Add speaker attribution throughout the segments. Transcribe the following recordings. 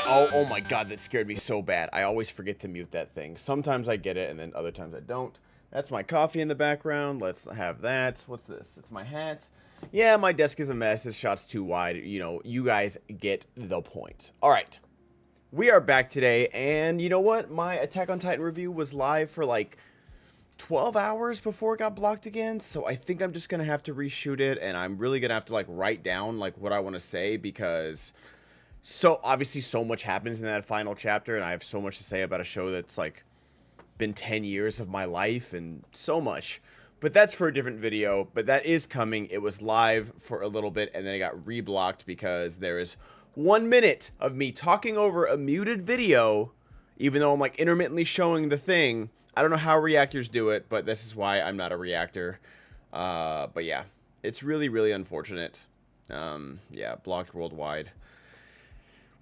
Speaker 1: Oh my god, that scared me so bad. I always forget to mute that thing. Sometimes I get it, and then other times I don't. That's my coffee in the background. Let's have that. What's this? It's my hat. Yeah, my desk is a mess. This shot's too wide. You know, you guys get the point. All right. We are back today, and you know what? My Attack on Titan review was live for like 12 hours before it got blocked again, so I think I'm just gonna have to reshoot it, and I'm really gonna have to like write down like what I want to say, because so obviously so much happens in that final chapter, and I have so much to say about a show that's like been 10 years of my life and so much. But that's for a different video. But that is coming. It was live for a little bit, and then it got reblocked because there is 1 minute of me talking over a muted video, even though I'm like intermittently showing the thing. I don't know how reactors do it, but this is why I'm not a reactor. But yeah, it's really, really unfortunate. Yeah, blocked worldwide,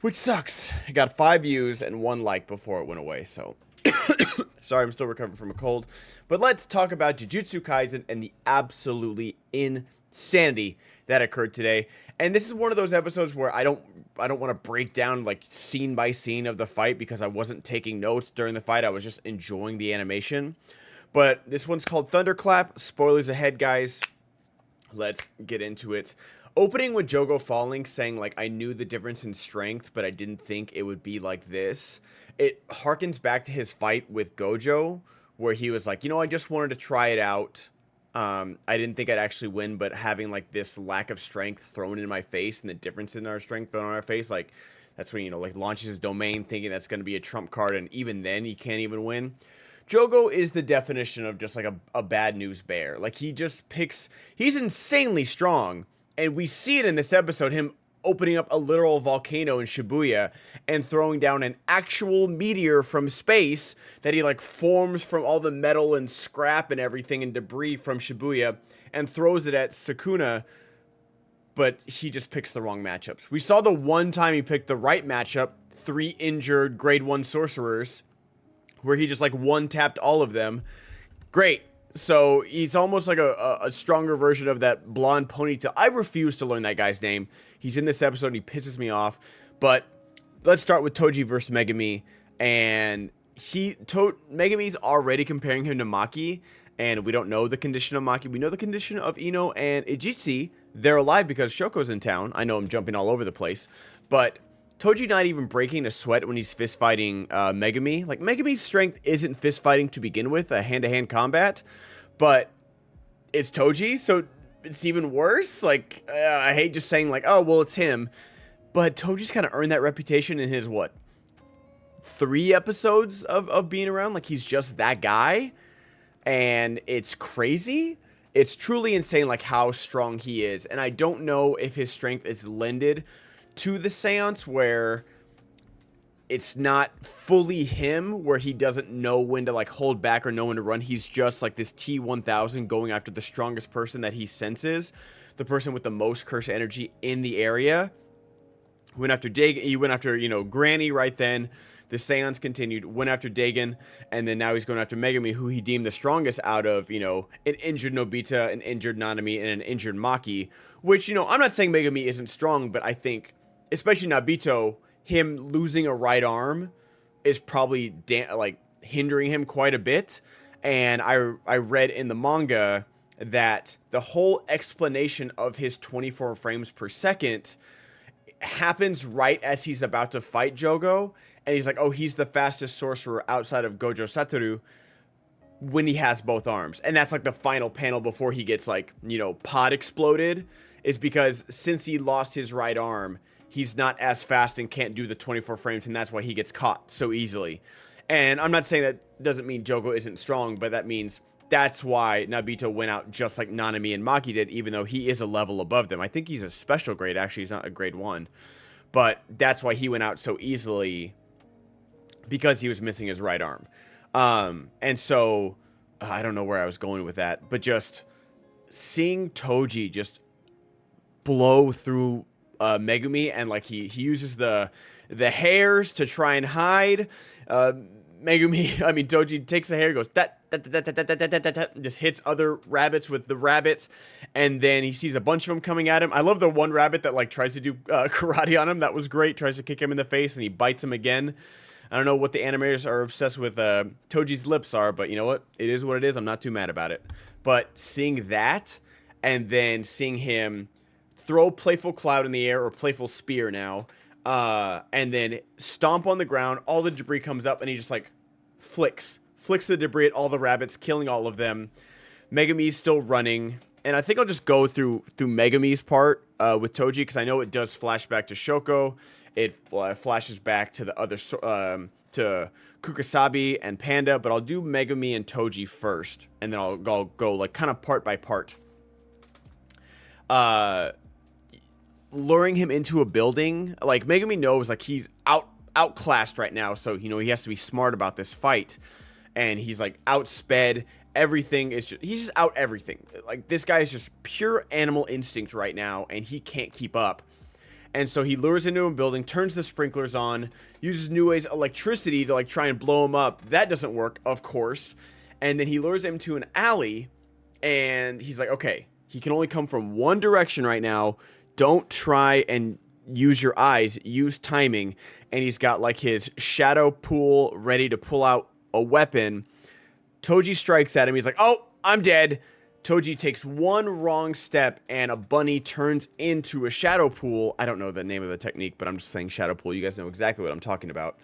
Speaker 1: which sucks. It got 5 views and 1 like before it went away, so sorry, I'm still recovering from a cold. But let's talk about Jujutsu Kaisen and the absolutely insanity that occurred today. And this is one of those episodes where I don't want to break down like scene by scene of the fight, because I wasn't taking notes during the fight. I was just enjoying the animation. But this one's called Thunderclap. Spoilers ahead, guys. Let's get into it. Opening with Jogo falling, saying like, I knew the difference in strength, but I didn't think it would be like this. It harkens back to his fight with Gojo, where he was like, you know, I just wanted to try it out. I didn't think I'd actually win, but having like this lack of strength thrown in my face and the difference in our strength thrown in our face, like that's when, you know, like launches his domain thinking that's going to be a trump card, and even then he can't even win. Jogo is the definition of just like a bad news bear. Like he just picks, he's insanely strong, and we see it in this episode, him opening up a literal volcano in Shibuya and throwing down an actual meteor from space that he like forms from all the metal and scrap and everything and debris from Shibuya and throws it at Sukuna, but he just picks the wrong matchups. We saw the one time he picked the right matchup, 3 injured grade 1 sorcerers, where he just like one-tapped all of them. Great. So he's almost like a stronger version of that blonde ponytail. I refuse to learn that guy's name. He's in this episode and he pisses me off. But let's start with Toji versus Megumi. And Megumi's already comparing him to Maki. And we don't know the condition of Maki. We know the condition of Ino and Ijitsu. They're alive because Shoko's in town. I know I'm jumping all over the place. But Toji not even breaking a sweat when he's fist fighting Megumi. Like, Megumi's strength isn't fist fighting to begin with, a hand-to-hand combat, but it's Toji, so it's even worse. Like, I hate just saying like, oh, well, it's him, but Toji's kind of earned that reputation in his, what, 3 episodes of being around. Like, he's just that guy, and it's crazy. It's truly insane, like, how strong he is, and I don't know if his strength is lended to the seance where it's not fully him, where he doesn't know when to like hold back or know when to run. He's just like this T-1000 going after the strongest person that he senses, the person with the most curse energy in the area. Went after Dagon. He went after, you know, Granny right then. The seance continued, went after Dagon, and then now he's going after Megumi, who he deemed the strongest out of, you know, an injured Nobita, an injured Nanami, and an injured Maki. Which, you know, I'm not saying Megumi isn't strong, but I think, especially Nobito, him losing a right arm is probably like hindering him quite a bit. And I read in the manga that the whole explanation of his 24 frames per second happens right as he's about to fight Jogo, and he's like, oh, he's the fastest sorcerer outside of Gojo Satoru when he has both arms. And that's like the final panel before he gets like, you know, pod exploded, is because since he lost his right arm, he's not as fast and can't do the 24 frames, and that's why he gets caught so easily. And I'm not saying that doesn't mean Jogo isn't strong, but that means that's why Nobito went out just like Nanami and Maki did, even though he is a level above them. I think he's a special grade, actually. He's not a grade 1. But that's why he went out so easily, because he was missing his right arm. And so, I don't know where I was going with that, but just seeing Toji just blow through Megumi, and like he uses the hairs to try and hide. Toji takes the hair, goes just hits other rabbits with the rabbits, and then he sees a bunch of them coming at him. I love the one rabbit that like tries to do karate on him. That was great. Tries to kick him in the face, and he bites him again. I don't know what the animators are obsessed with Toji's lips are, but you know what? It is what it is. I'm not too mad about it. But seeing that, and then seeing him throw Playful Cloud in the air, or Playful Spear now, and then stomp on the ground, all the debris comes up, and he just like flicks the debris at all the rabbits, killing all of them. Megumi's still running, and I think I'll just go through Megumi's part with Toji, because I know it does flash back to Shoko. It flashes back to the other to Kukasabi and Panda, but I'll do Megumi and Toji first, and then I'll go like kind of part by part. Luring him into a building, like Megumi knows like he's outclassed right now, so you know he has to be smart about this fight, and he's like outsped. Everything is just, he's just out everything. Like this guy is just pure animal instinct right now, and he can't keep up. And so he lures into a building, turns the sprinklers on, uses Nue's electricity to like try and blow him up. That doesn't work, of course. And then he lures him to an alley, and he's like, okay, he can only come from one direction right now. Don't try and use your eyes, use timing. And he's got like his shadow pool ready to pull out a weapon. Toji strikes at him. He's like, oh, I'm dead. Toji takes one wrong step, and a bunny turns into a shadow pool. I don't know the name of the technique, but I'm just saying shadow pool. You guys know exactly what I'm talking about.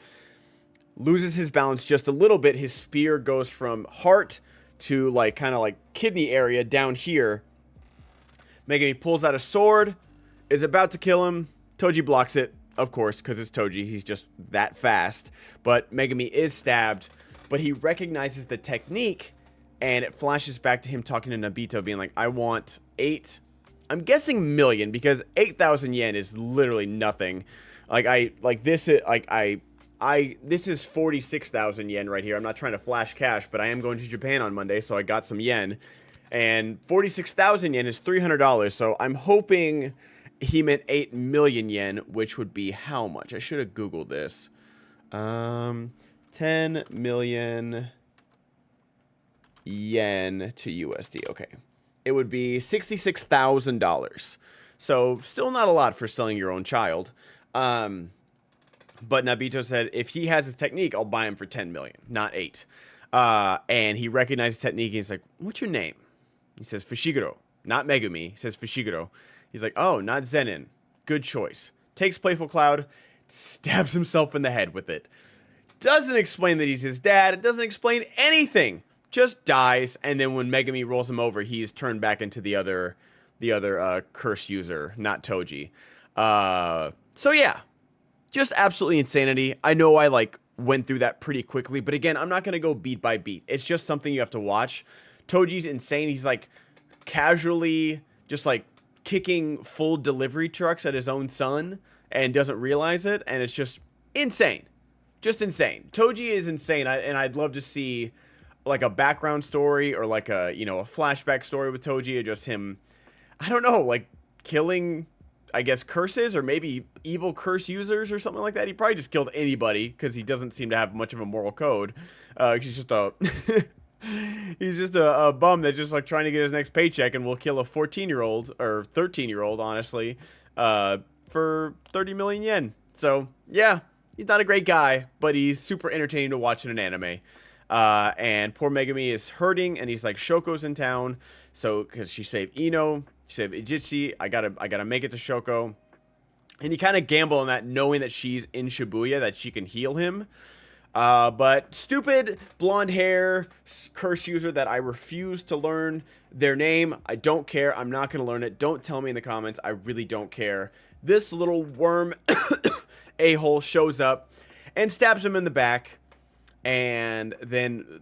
Speaker 1: Loses his balance just a little bit. His spear goes from heart to like kind of like kidney area down here. Megumi pulls out a sword, is about to kill him. Toji blocks it, of course, because it's Toji. He's just that fast. But Megumi is stabbed, but he recognizes the technique. And it flashes back to him talking to Nobito, being like, I want 8, I'm guessing million, because 8,000 yen is literally nothing. This is 46,000 yen right here. I'm not trying to flash cash, but I am going to Japan on Monday, so I got some yen. And 46,000 yen is $300, so I'm hoping he meant 8 million yen, which would be how much? I should have Googled this. 10 million... yen to USD. Okay. It would be $66,000. So still not a lot for selling your own child. But Nobito said, if he has his technique, I'll buy him for 10 million, not 8. And he recognized the technique, and he's like, what's your name? He says, Fushiguro. Not Megumi. He says Fushiguro. He's like, oh, not Zenin. Good choice. Takes Playful Cloud, stabs himself in the head with it. Doesn't explain that he's his dad. It doesn't explain anything. Just dies, and then when Megumi rolls him over, he's turned back into the other curse user, not Toji. So yeah, just absolutely insanity. I know I like went through that pretty quickly, but again, I'm not gonna go beat by beat. It's just something you have to watch. Toji's insane. He's like casually just like kicking full delivery trucks at his own son and doesn't realize it, and it's just insane. Just insane. Toji is insane, and I'd love to see like a background story, or like a, you know, a flashback story with Toji, or just him, I don't know, like killing, I guess, curses, or maybe evil curse users or something like that. He probably just killed anybody, because he doesn't seem to have much of a moral code. He's just a he's just a bum that's just like trying to get his next paycheck, and will kill a 14-year-old or 13-year-old, honestly, for 30 million yen. So yeah, he's not a great guy, but he's super entertaining to watch in an anime. And poor Megumi is hurting, and he's like, Shoko's in town, so, because she saved Ino, she saved Ijitsu, I gotta make it to Shoko, and you kind of gamble on that, knowing that she's in Shibuya, that she can heal him, but stupid blonde hair curse user that I refuse to learn their name. I don't care, I'm not gonna learn it, don't tell me in the comments, I really don't care. This little worm a-hole shows up, and stabs him in the back. And then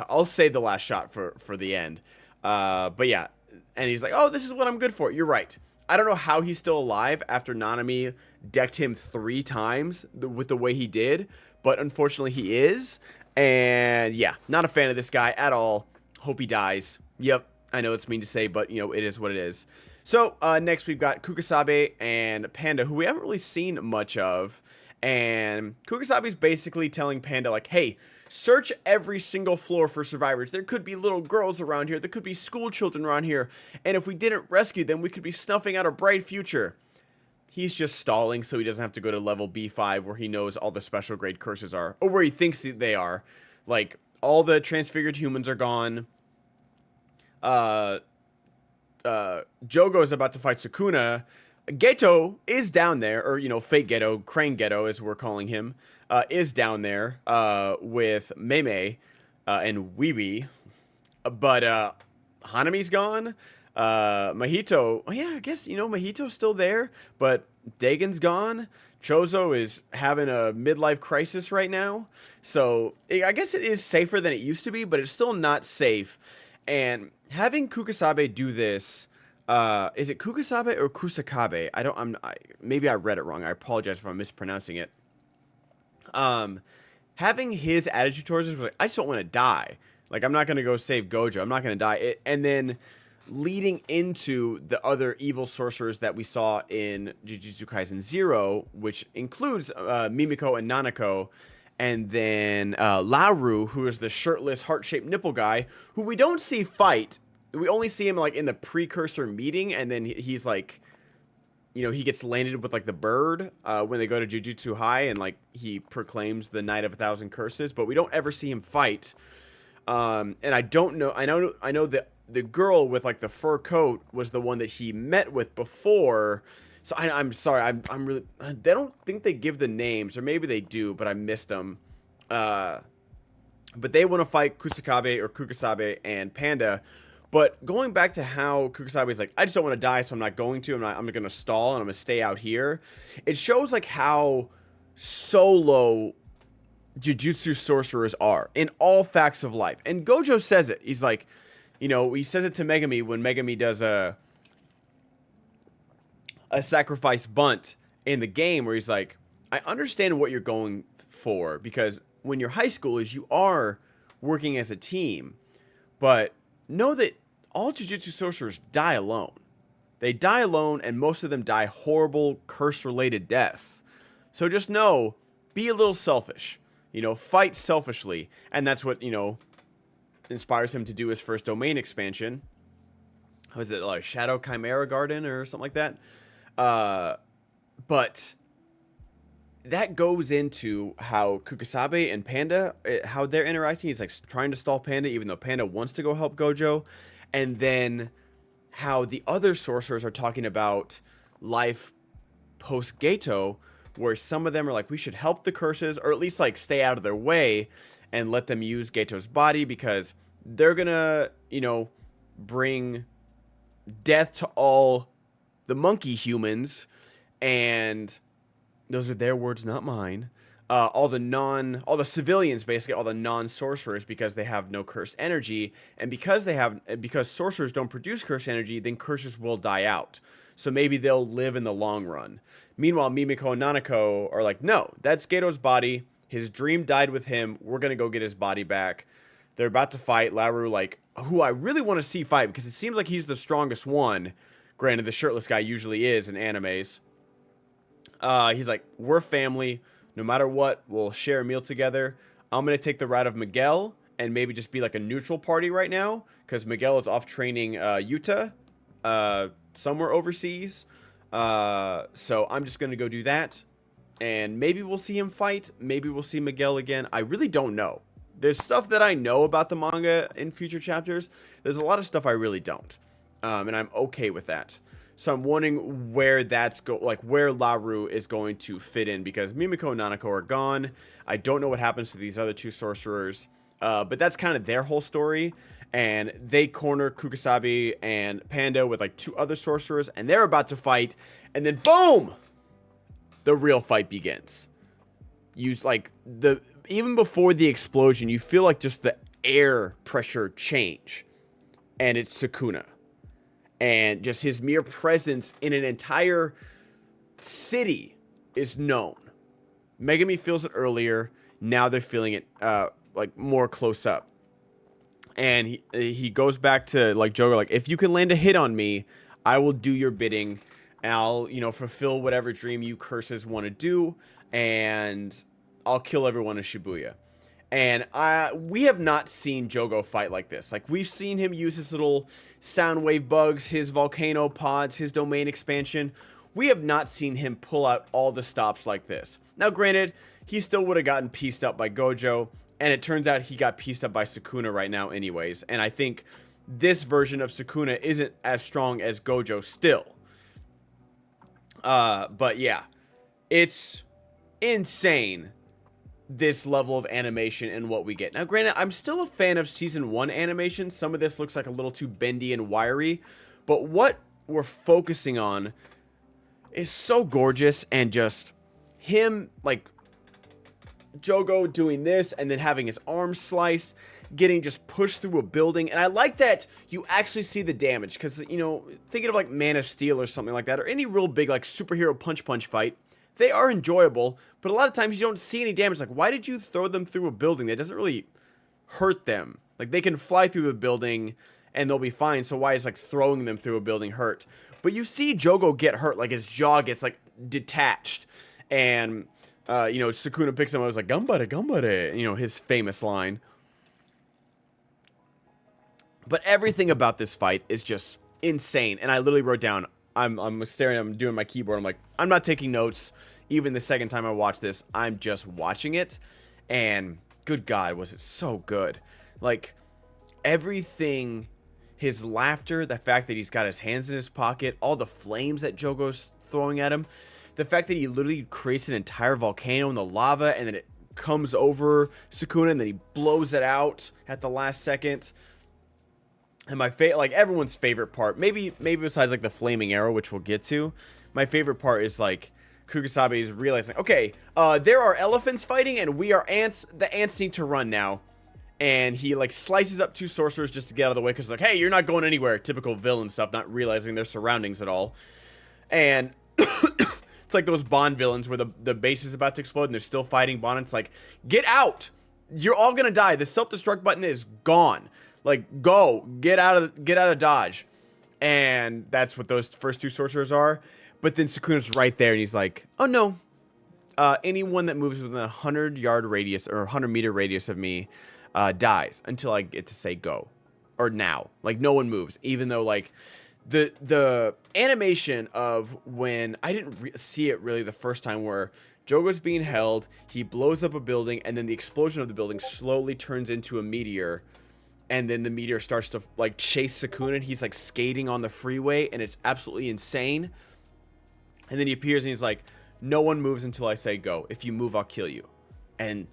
Speaker 1: I'll save the last shot for the end. But yeah, and he's like, oh, this is what I'm good for. You're right. I don't know how he's still alive after Nanami decked him 3 times with the way he did, but unfortunately he is. And yeah, not a fan of this guy at all. Hope he dies. Yep, I know it's mean to say, but you know, it is what it is. So next we've got Kukasabe and Panda, who we haven't really seen much of. And Kukasabe's basically telling Panda, like, hey, Search every single floor for survivors. There could be little girls around here. There could be school children around here. And if we didn't rescue them, we could be snuffing out a bright future. He's just stalling so he doesn't have to go to level B5 where he knows all the special grade curses are. Or where he thinks they are. Like, all the transfigured humans are gone. Jogo is about to fight Sukuna. Geto is down there, or, you know, fake Geto, Crane Geto as we're calling him, is down there with Mei and Wiwi. But Hanami's gone. Mahito, oh yeah, I guess, you know, Mahito's still there, but Dagon's gone. Chozo is having a midlife crisis right now. So I guess it is safer than it used to be, but it's still not safe. And having Kukasabe do this, is it Kukasabe or Kusakabe? Maybe I read it wrong. I apologize if I'm mispronouncing it. Having his attitude towards us was like, I just don't want to die. Like, I'm not going to go save Gojo. I'm not going to die. And then leading into the other evil sorcerers that we saw in Jujutsu Kaisen 0, which includes Mimiko and Nanako, and then Lauru, who is the shirtless, heart-shaped nipple guy, who we don't see fight. We only see him, like, in the precursor meeting, and then he's, like, you know, he gets landed with, like, the bird when they go to Jujutsu High, and, like, he proclaims the Night of 1,000 Curses, but we don't ever see him fight. And I don't know, I know that the girl with, like, the fur coat was the one that he met with before. So I'm sorry, I'm really, they don't think they give the names, or maybe they do, but I missed them. But they want to fight Kusakabe or Kukasabe and Panda. But going back to how Kukasabe is like, I just don't want to die, so I'm not going to. I'm going to stall, and I'm going to stay out here. It shows, like, how solo Jujutsu sorcerers are in all facts of life. And Gojo says it. He's like, you know, he says it to Megami when Megami does a sacrifice bunt in the game, where he's like, I understand what you're going for, because when you're high schoolers, you are working as a team, but know that all Jujutsu sorcerers die alone. They die alone, and most of them die horrible curse-related deaths. So just know, be a little selfish. You know, fight selfishly. And that's what, you know, inspires him to do his first domain expansion. Was it like Shadow Chimera Garden or something like that? But that goes into how Kukasabe and Panda, how they're interacting. He's like trying to stall Panda, even though Panda wants to go help Gojo. And then how the other sorcerers are talking about life post Geto, where some of them are like, we should help the curses, or at least like stay out of their way and let them use Geto's body, because they're gonna, you know, bring death to all the monkey humans, and those are their words, not mine. All the civilians, basically all the non-sorcerers, because they have no cursed energy, and because sorcerers don't produce cursed energy, then curses will die out. So maybe they'll live in the long run. Meanwhile, Mimiko and Nanako are like, no, that's Geto's body. His dream died with him. We're gonna go get his body back. They're about to fight. Lauru, like, who I really want to see fight, because it seems like he's the strongest one. Granted, the shirtless guy usually is in animes. He's like, we're family. No matter what, we'll share a meal together. I'm going to take the route of Miguel and maybe just be like a neutral party right now, because Miguel is off training Yuta somewhere overseas. So I'm just going to go do that. And maybe we'll see him fight. Maybe we'll see Miguel again. I really don't know. There's stuff that I know about the manga in future chapters. There's a lot of stuff I really don't. And I'm okay with that. So I'm wondering where where Lauru is going to fit in, because Mimiko and Nanako are gone. I don't know what happens to these other two sorcerers. But that's kind of their whole story. And they corner Kukasabe and Panda with like two other sorcerers, and they're about to fight. And then boom! The real fight begins. Even before the explosion, you feel like just the air pressure change. And it's Sukuna. And just his mere presence in an entire city is known. Megami feels it earlier. Now they're feeling it like more close up. And he goes back to like Joker, like, if you can land a hit on me, I will do your bidding. And I'll, you know, fulfill whatever dream you curses want to do. And I'll kill everyone in Shibuya. And we have not seen Jogo fight like this. Like, we've seen him use his little sound wave bugs, his volcano pods, his domain expansion. We have not seen him pull out all the stops like this. Now, granted, he still would have gotten pieced up by Gojo, and it turns out he got pieced up by Sukuna right now anyways. And I think this version of Sukuna isn't as strong as Gojo still. But yeah, it's insane, this level of animation and what we get. Now, granted, I'm still a fan of Season 1 animation. Some of this looks like a little too bendy and wiry, but what we're focusing on is so gorgeous, and just him, like, Jogo doing this and then having his arm sliced, getting just pushed through a building. And I like that you actually see the damage, because, you know, thinking of like Man of Steel or something like that, or any real big like superhero punch fight, they are enjoyable, but a lot of times you don't see any damage. Like, why did you throw them through a building? That doesn't really hurt them. Like, they can fly through the building and they'll be fine, so why is like throwing them through a building hurt? But you see Jogo get hurt, like his jaw gets like detached, and you know, Sukuna picks him up, I was like, "Gambare, gambare," you know, his famous line. But everything about this fight is just insane, and I literally wrote down, I'm staring, I'm doing my keyboard, I'm like, I'm not taking notes. Even the second time I watched this, I'm just watching it, and good God, was it so good. Like, everything, his laughter, the fact that he's got his hands in his pocket, all the flames that Jogo's throwing at him, the fact that he literally creates an entire volcano in the lava, and then it comes over Sukuna, and then he blows it out at the last second. And my like everyone's favorite part, maybe besides like the flaming arrow, which we'll get to, my favorite part is like Kukasabe is realizing, okay, there are elephants fighting, and we are ants. The ants need to run now. And he like slices up two sorcerers just to get out of the way, because like, hey, you're not going anywhere. Typical villain stuff, not realizing their surroundings at all. And it's like those Bond villains where the base is about to explode and they're still fighting Bond. It's like, get out! You're all gonna die. The self-destruct button is gone. Like, go, get out of Dodge. And that's what those first two sorcerers are. But then Sukuna's right there, and he's like, oh no, anyone that moves within a 100-yard radius or 100-meter radius of me dies until I get to say go, or now. Like, no one moves, even though like the animation of when I didn't see it really the first time, where Jogo's being held, he blows up a building, and then the explosion of the building slowly turns into a meteor. And then the meteor starts to like chase Sukuna, and he's like skating on the freeway, and it's absolutely insane. And then he appears and he's like, no one moves until I say go. If you move, I'll kill you. And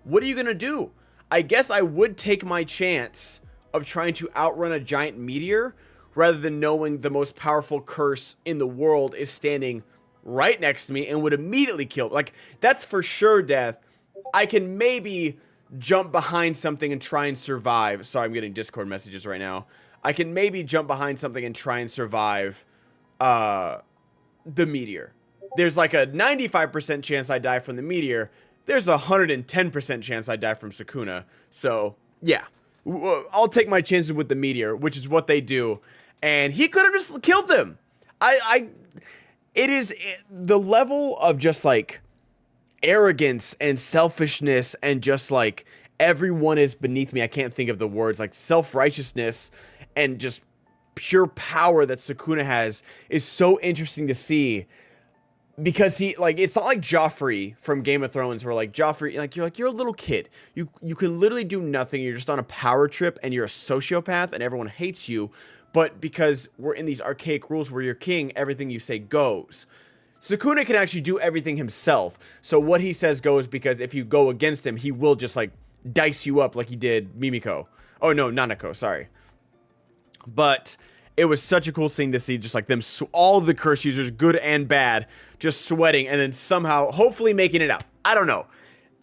Speaker 1: what are you gonna do? I guess I would take my chance of trying to outrun a giant meteor, rather than knowing the most powerful curse in the world is standing right next to me and would immediately kill me. Like, that's for sure death. I can maybe jump behind something and try and survive. Sorry, I'm getting Discord messages right now. I can maybe jump behind something and try and survive the meteor. There's like a 95% chance I die from the meteor. There's a 110% chance I die from Sukuna. So, yeah. I'll take my chances with the meteor, which is what they do. And he could have just killed them. It is the level of just like arrogance and selfishness, and just like everyone is beneath me. I can't think of the words, like self-righteousness and just pure power that Sukuna has is so interesting to see, because he, like, it's not like Joffrey from Game of Thrones, where like Joffrey, like, you're a little kid, you can literally do nothing, you're just on a power trip, and you're a sociopath and everyone hates you, but because we're in these archaic rules where you're king, everything you say goes. Sukuna can actually do everything himself. So what he says goes, because if you go against him, he will just like dice you up like he did Mimiko. Oh no, Nanako, sorry. But it was such a cool scene to see, just like them, all the curse users, good and bad, just sweating, and then somehow, hopefully making it out. I don't know.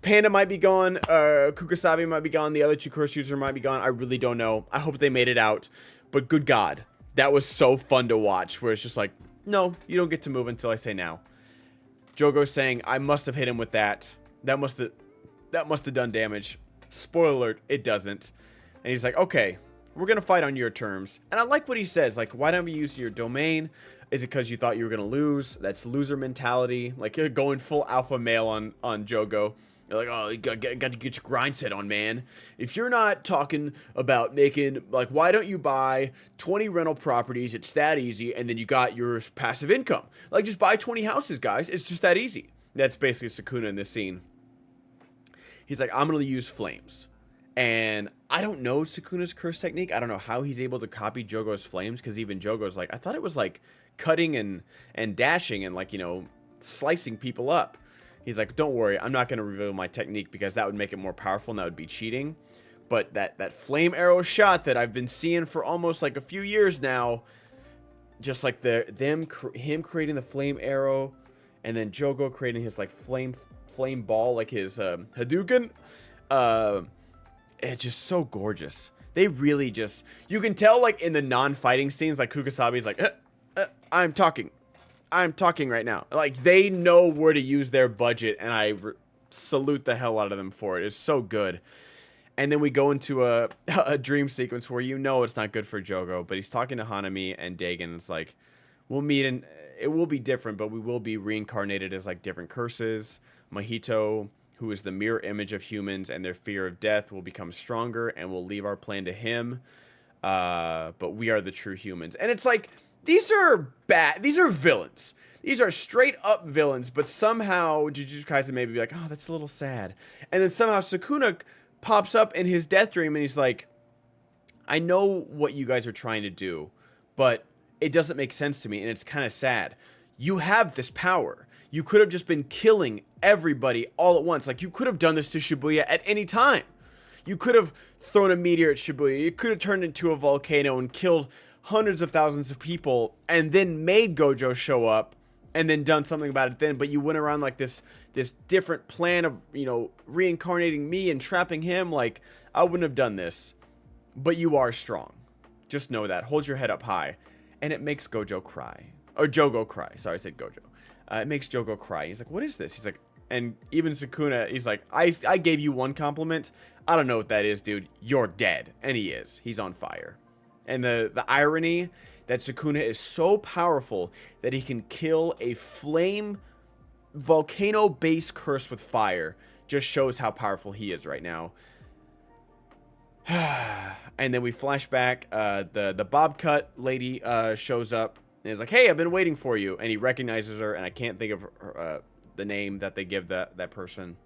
Speaker 1: Panda might be gone, Kukasabe might be gone, the other two curse users might be gone. I really don't know. I hope they made it out. But good God, that was so fun to watch, where it's just like, no, you don't get to move until I say now. Jogo saying, I must have hit him with that. That must have done damage. Spoiler alert, it doesn't. And he's like, okay, we're going to fight on your terms. And I like what he says. Like, why don't we use your domain? Is it because you thought you were going to lose? That's loser mentality. Like, you're going full alpha male on Jogo. You're like, oh, you got to get your grind set on, man. If you're not talking about making, like, why don't you buy 20 rental properties? It's that easy, and then you got your passive income. Like, just buy 20 houses, guys. It's just that easy. That's basically Sukuna in this scene. He's like, I'm going to use flames. And I don't know Sukuna's curse technique. I don't know how he's able to copy Jogo's flames, because even Jogo's like, I thought it was, like, cutting and dashing and, like, you know, slicing people up. He's like, don't worry, I'm not going to reveal my technique because that would make it more powerful and that would be cheating. But that flame arrow shot that I've been seeing for almost like a few years now, just like him creating the flame arrow and then Jogo creating his like flame ball, like his Hadouken, it's just so gorgeous. They really just, you can tell like in the non-fighting scenes, like Kukasabi's like, I'm talking right now. Like, they know where to use their budget, and I salute the hell out of them for it. It's so good. And then we go into a dream sequence where you know it's not good for Jogo, but he's talking to Hanami and Dagon. It's like, we'll meet, and it will be different, but we will be reincarnated as, like, different curses. Mahito, who is the mirror image of humans and their fear of death, will become stronger, and we'll leave our plan to him. But we are the true humans. And it's like, these are bad. These are villains. These are straight up villains, but somehow Jujutsu Kaisen maybe be like, oh, that's a little sad. And then somehow Sukuna pops up in his death dream and he's like, I know what you guys are trying to do, but it doesn't make sense to me and it's kind of sad. You have this power. You could have just been killing everybody all at once. Like, you could have done this to Shibuya at any time. You could have thrown a meteor at Shibuya. You could have turned into a volcano and killed hundreds of thousands of people and then made Gojo show up and then done something about it then, but you went around like this different plan of, you know, reincarnating me and trapping him. Like, I wouldn't have done this, but you are strong. Just know that. Hold your head up high. And it makes Gojo cry. Or Jogo cry. Sorry, I said Gojo. It makes Jogo cry. He's like, what is this? He's like, and even Sukuna, he's like, I gave you one compliment. I don't know what that is, dude. You're dead. And he is. He's on fire. And the irony that Sukuna is so powerful that he can kill a flame volcano-based curse with fire just shows how powerful he is right now. And then we flash back. The bob cut lady shows up and is like, hey, I've been waiting for you. And he recognizes her, and I can't think of her, the name that they give that person.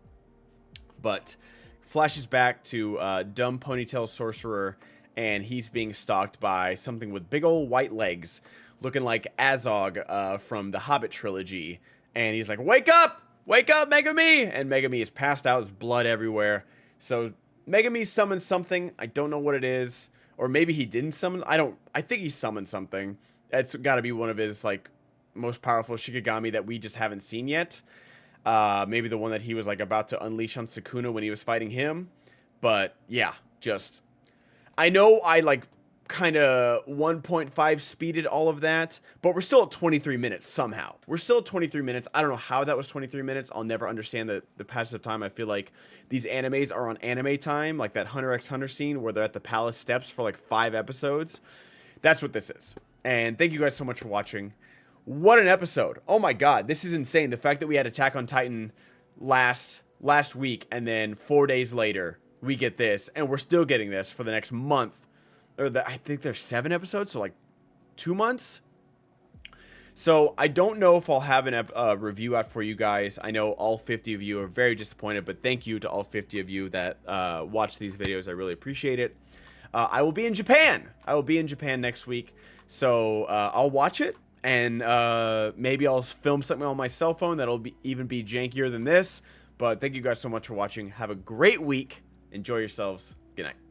Speaker 1: But flashes back to dumb ponytail sorcerer, and he's being stalked by something with big old white legs, looking like Azog from the Hobbit trilogy. And he's like, wake up, Megami! And Megami is passed out, there's blood everywhere. So Megami summoned something, I don't know what it is. Or maybe he didn't summon, I think he summoned something. It's gotta be one of his, like, most powerful Shikigami that we just haven't seen yet. Maybe the one that he was, like, about to unleash on Sukuna when he was fighting him. But, yeah, just... I know I, like, kind of 1.5 speeded all of that, but we're still at 23 minutes somehow. We're still at 23 minutes. I don't know how that was 23 minutes. I'll never understand the passage of time. I feel like these animes are on anime time, like that Hunter x Hunter scene where they're at the palace steps for, like, 5 episodes. That's what this is. And thank you guys so much for watching. What an episode. Oh my god, this is insane. The fact that we had Attack on Titan last week, and then 4 days later we get this, and we're still getting this for the next month. Or I think there's 7 episodes, so like 2 months. So I don't know if I'll have a review out for you guys. I know all 50 of you are very disappointed, but thank you to all 50 of you that watch these videos. I really appreciate it. I will be in Japan. I will be in Japan next week, so I'll watch it, and maybe I'll film something on my cell phone that'll even be jankier than this. But thank you guys so much for watching. Have a great week. Enjoy yourselves. Good night.